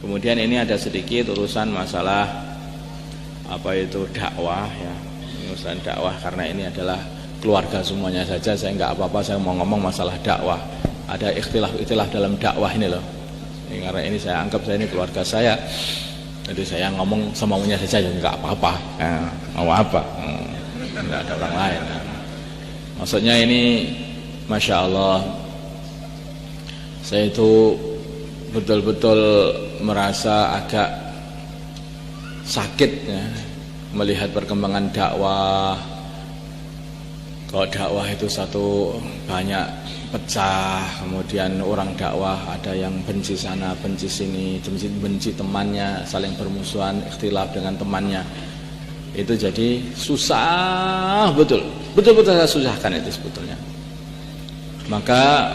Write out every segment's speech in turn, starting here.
Kemudian ini ada sedikit urusan masalah apa itu dakwah ya, urusan dakwah, karena ini adalah keluarga semuanya saja. Saya nggak apa-apa, saya mau ngomong masalah dakwah. Ada ikhtilaf dalam dakwah ini loh. Ini, karena ini saya anggap saya ini keluarga saya, jadi saya ngomong semaunya saja, ya nggak apa-apa. Mau apa? Nggak ada orang lain. Maksudnya ini, masya Allah, saya itu betul-betul merasa agak sakit ya, melihat perkembangan dakwah. Kalau dakwah itu satu banyak pecah, kemudian orang dakwah ada yang benci sana, benci sini, benci temannya, saling bermusuhan, ikhtilaf dengan temannya. Itu jadi susah, betul-betul saya susahkan itu sebetulnya. Maka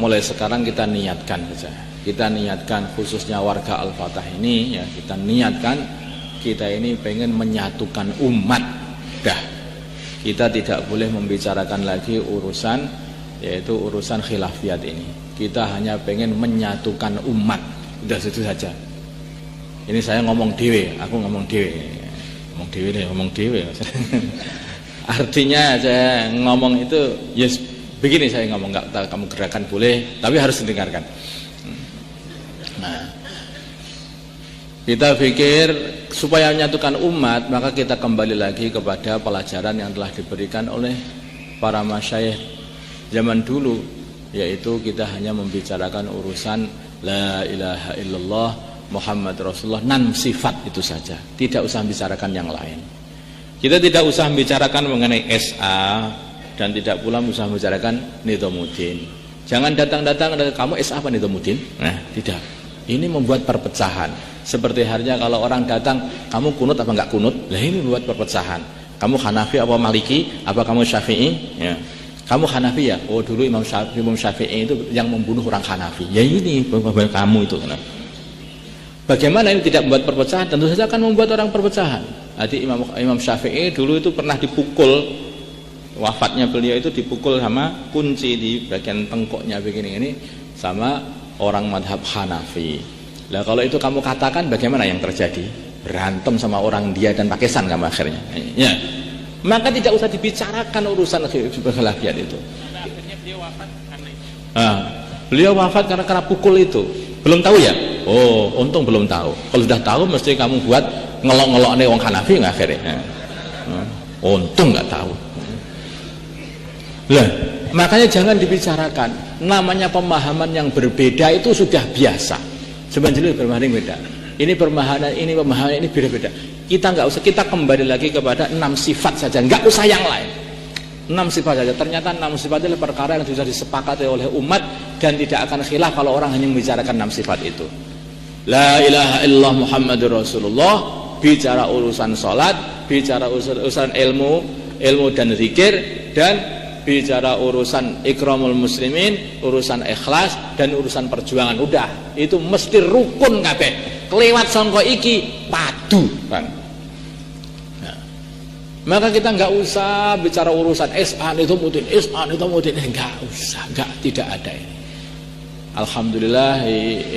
mulai sekarang kita niatkan saja. Kita niatkan khususnya warga Al-Fatah ini ya, kita niatkan kita ini pengen menyatukan umat. Dah, kita tidak boleh membicarakan lagi urusan yaitu urusan khilafiyat ini. Kita hanya pengen menyatukan umat. Udah situ saja. Ini saya ngomong dewe, aku ngomong dewe. Ngomong dewe. Artinya saya ngomong itu yes, begini saya ngomong, nggak tahu kamu gerakan boleh, tapi harus didengarkan. Nah, kita pikir supaya menyatukan umat, maka kita kembali lagi kepada pelajaran yang telah diberikan oleh para masyayikh zaman dulu, yaitu kita hanya membicarakan urusan la ilaha illallah Muhammad Rasulullah, nan sifat itu saja, tidak usah membicarakan yang lain. Kita tidak usah membicarakan mengenai SA dan tidak pula usah membicarakan Nizamuddin. Jangan datang-datang kamu SA apa Nizamuddin? Nah, tidak. Ini membuat perpecahan. Seperti halnya kalau orang datang, kamu kunut apa enggak kunut? Lah ini membuat perpecahan. Kamu Hanafi apa Maliki? Apa kamu Syafi'i? Ya. Kamu Hanafi ya? Oh, dulu Imam Syafi'i itu yang membunuh orang Hanafi. Ya ini kamu itu. Bagaimana ini tidak membuat perpecahan? Tentu saja akan membuat orang perpecahan. Jadi Imam Syafi'i dulu itu pernah dipukul, wafatnya beliau itu dipukul sama kunci di bagian tengkuknya begini ini sama orang madhab Hanafi. Lah kalau itu kamu katakan, bagaimana yang terjadi? Berantem sama orang dia dan pakesan kamu akhirnya. Ya. Maka tidak usah dibicarakan urusan khilafiyat itu. Akhirnya beliau wafat karena itu. Beliau wafat karena pukul itu. Belum tahu ya? Oh, untung belum tahu. Kalau sudah tahu mesti kamu buat ngelok-ngelok nih orang Hanafi nggak akhirnya. Untung nggak tahu. Lah, makanya jangan dibicarakan. Namanya pemahaman yang berbeda itu sudah biasa. Sebenarnya berbanding beda. Ini pemahaman ini beda-beda. Kita nggak usah, kita kembali lagi kepada 6 sifat saja, nggak usah yang lain. 6 sifat saja. Ternyata 6 sifat itu perkara yang sudah disepakati oleh umat dan tidak akan khilaf kalau orang hanya membicarakan 6 sifat itu. La ilaha illallah Muhammadur Rasulullah, bicara urusan salat, bicara urusan ilmu dan zikir, dan bicara urusan ikramul muslimin, urusan ikhlas dan urusan perjuangan. Udah, itu mesti rukun kabeh. Kelewat sangka iki padu, Bang. Nah, maka kita nggak usah bicara urusan SA Nizamuddin, nggak usah, tidak ada ini. Alhamdulillah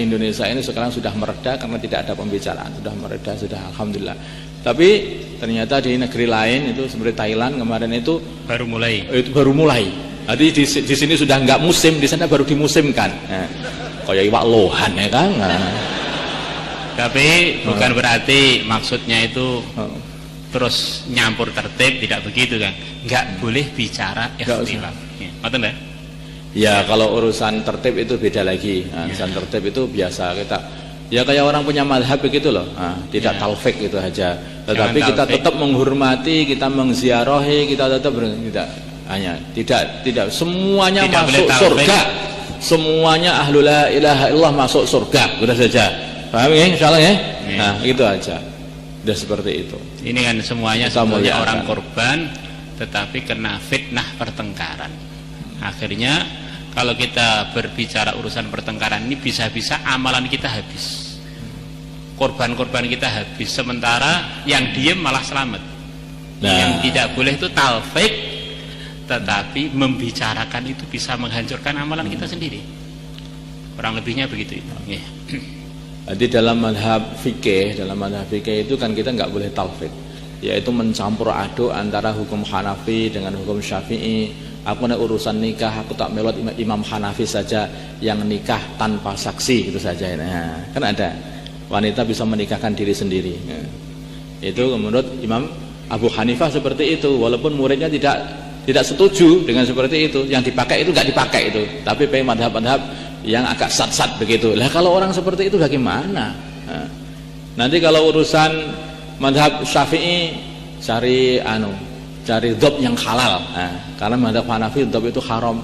Indonesia ini sekarang sudah mereda karena tidak ada pembicaraan, sudah mereda, sudah alhamdulillah. Tapi ternyata di negeri lain itu seperti Thailand kemarin itu baru mulai. Jadi di sini sudah nggak musim, di sana baru dimusimkan. Nah, kayak iwak lohan ya kan. Nah. Tapi bukan berarti maksudnya itu terus nyampur tertib, tidak begitu kan? Nggak boleh bicara ikhtilaf. Ngoten ya? Ya kalau urusan tertib itu beda lagi. Urusan tertib itu biasa kita. Ya kayak orang punya madhab begitu loh. Tidak talfik itu aja. Tetapi kita tetap menghormati, kita mengziarahi, kita tetap tidak semuanya tidak masuk surga. Semuanya ahlul la ilaha illallah masuk surga. Sudah saja. Paham ya insyaallah ya? Nah, itu aja. Sudah seperti itu. Ini kan semuanya sebetulnya orang korban tetapi kena fitnah pertengkaran. Akhirnya kalau kita berbicara urusan pertengkaran ini bisa-bisa amalan kita habis, korban-korban kita habis, sementara yang diem malah selamat. Yang tidak boleh itu talfik, tetapi membicarakan itu bisa menghancurkan amalan kita sendiri. Kurang lebihnya begitu. Jadi dalam madhab fikih itu kan kita nggak boleh talfid, yaitu mencampur aduk antara hukum Hanafi dengan hukum Syafi'i. Aku nek urusan nikah aku tak melot Imam Hanafi saja yang nikah tanpa saksi gitu saja. Nah, kan ada wanita bisa menikahkan diri sendiri. Nah, itu menurut Imam Abu Hanifah seperti itu, walaupun muridnya tidak setuju dengan seperti itu. Yang dipakai itu nggak dipakai itu, tapi pengen madhab-madhab yang agak sat-sat begitu. Lah kalau orang seperti itu bagaimana? Nah, nanti kalau urusan madhab Syafi'i cari dhab yang halal. Nah, karena madhab Hanafi dhab itu haram.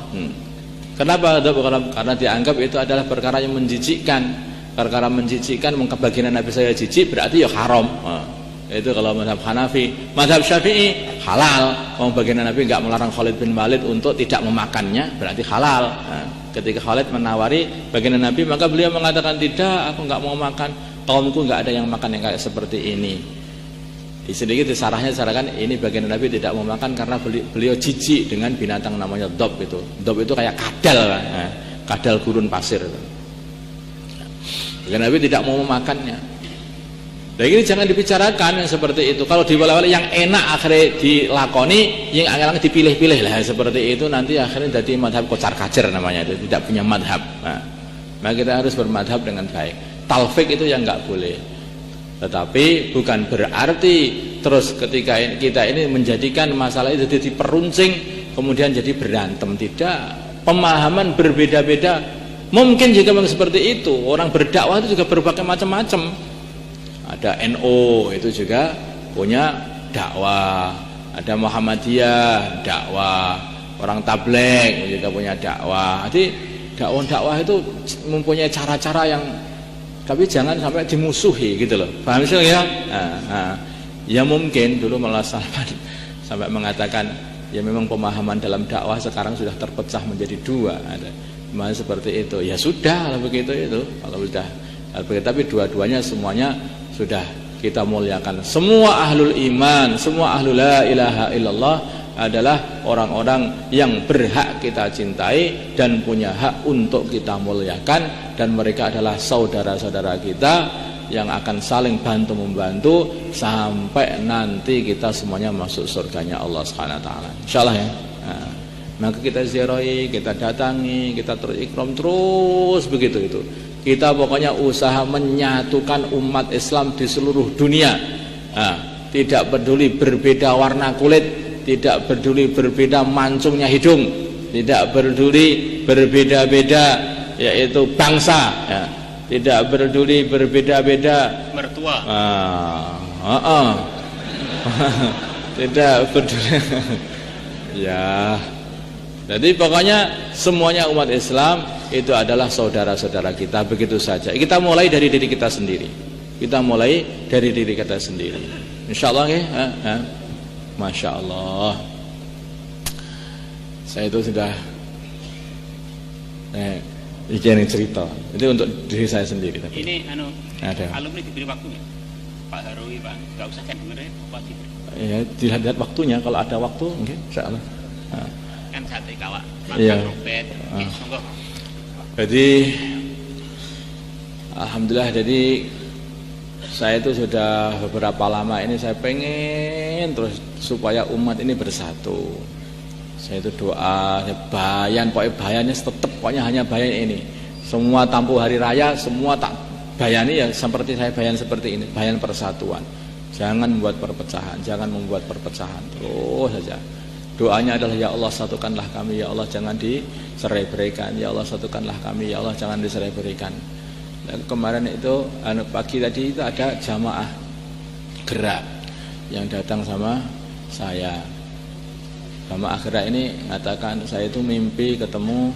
Kenapa dhab haram? Karena dianggap itu adalah perkara yang menjijikkan. Perkara menjijikkan, mengkebagian Nabi saya jijik berarti ya haram. Nah, itu kalau madhab Hanafi. Madhab Syafi'i halal. Baginda Nabi enggak melarang Khalid bin Walid untuk tidak memakannya, berarti halal. Nah, ketika Khalid menawari baginda Nabi, maka beliau mengatakan tidak, aku enggak mau makan, kaumku enggak ada yang makan yang kayak seperti ini. Di sedikit disarahnya disarahkan ini baginda Nabi tidak mau makan karena beliau jijik dengan binatang namanya dhab itu. Dhab itu kayak kadal, nah, kadal gurun pasir itu. Baginda Nabi tidak mau memakannya. Nah ini jangan dibicarakan yang seperti itu. Kalau diwala-wala yang enak akhirnya dilakoni, yang akhirnya dipilih-pilih lah seperti itu, nanti akhirnya jadi madhab kocar-kacir namanya itu, tidak punya madhab. Nah, maka kita harus bermadhab dengan baik. Talfik itu yang nggak boleh. Tetapi bukan berarti terus ketika kita ini menjadikan masalah itu jadi peruncing, kemudian jadi berantem. Tidak. Pemahaman berbeda-beda. Mungkin juga memang seperti itu. Orang berdakwah itu juga berbagai macam-macam. Ada NU itu juga punya dakwah, ada Muhammadiyah dakwah, orang Tabligh juga punya dakwah. Jadi dakwah itu mempunyai cara-cara yang, tapi jangan sampai dimusuhi gitu loh. Paham sih ya? Ya mungkin dulu malah sampai mengatakan ya memang pemahaman dalam dakwah sekarang sudah terpecah menjadi dua. Ada seperti itu. Ya sudah kalau begitu itu, kalau sudah. Tapi dua-duanya semuanya sudah kita muliakan. Semua ahlul iman, semua ahlul la ilaha illallah adalah orang-orang yang berhak kita cintai dan punya hak untuk kita muliakan, dan mereka adalah saudara-saudara kita yang akan saling bantu-membantu sampai nanti kita semuanya masuk surganya Allah Subhanahu wa taala. Insyaallah ya. Nah, maka kita ziarahi, kita datangi, kita terus ikram terus begitu itu. Kita pokoknya usaha menyatukan umat Islam di seluruh dunia. Nah, tidak peduli berbeda warna kulit, tidak peduli berbeda mancungnya hidung, tidak peduli berbeda-beda yaitu bangsa, ya. Tidak peduli berbeda-beda mertua. Tidak peduli. Ya. Jadi pokoknya semuanya umat Islam itu adalah saudara-saudara kita, begitu saja. Kita mulai dari diri kita sendiri. Kita mulai dari diri kita sendiri. Insyaallah ya. Masya Allah. Saya itu sudah ini cerita. Itu untuk diri saya sendiri. Tapi. Ini ada. Alumni diberi waktunya. Pak Harwi, Pak, enggak usah kan dengerin Pak diberi. Ya, dilihat waktunya, kalau ada waktu, mungkin insyaallah. Kan sate kawak, iya. Robert, monggo. Jadi alhamdulillah, jadi saya itu sudah beberapa lama ini saya pengen terus supaya umat ini bersatu. Saya itu doa, bayan, pokoknya bayannya tetap, pokoknya hanya bayan ini. Semua tampu hari raya, semua tak bayani ya seperti saya bayan seperti ini, bayan persatuan. Jangan membuat perpecahan, jangan membuat perpecahan, terus saja. Doanya adalah ya Allah satukanlah kami, ya Allah jangan diserai-beraikan, ya Allah satukanlah kami, ya Allah jangan diserai-beraikan. Dan kemarin itu pagi tadi itu ada jamaah gerak yang datang sama saya. Jamaah gerak ini mengatakan saya itu mimpi ketemu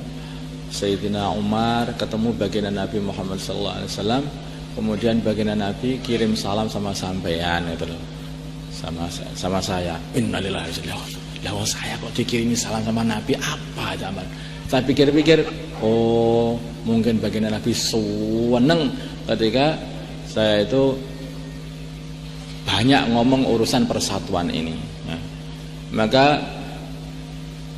Sayyidina Umar, ketemu baginda Nabi Muhammad SAW, kemudian baginda Nabi kirim salam sama sampean itu loh, sama saya. Innalillahi wa inna ilaihi raji'un. Lah saya kok dikirimi salam sama Nabi, apa zaman? Saya pikir-pikir, oh mungkin baginda Nabi seneng ketika saya itu banyak ngomong urusan persatuan ini. Nah, maka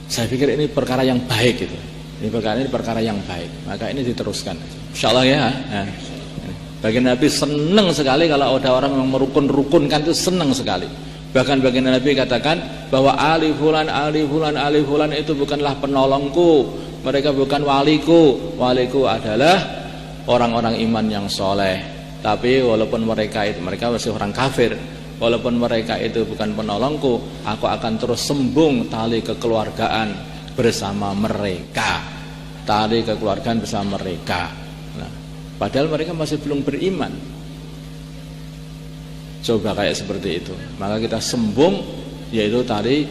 saya pikir ini perkara yang baik gitu. Ini perkara yang baik. Maka ini diteruskan. Insyaallah ya. Nah, Baginda Nabi senang sekali kalau ada orang yang merukun-rukunkan, itu senang sekali. Bahkan baginda Nabi katakan bahwa ali fulan itu bukanlah penolongku, mereka bukan waliku. Waliku adalah orang-orang iman yang soleh. Tapi walaupun mereka masih orang kafir, walaupun mereka itu bukan penolongku, aku akan terus sembung tali kekeluargaan bersama mereka. Tali kekeluargaan bersama mereka. Padahal mereka masih belum beriman. Coba kayak seperti itu. Maka kita sembung, yaitu tadi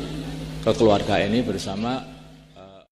kekeluargaan ini bersama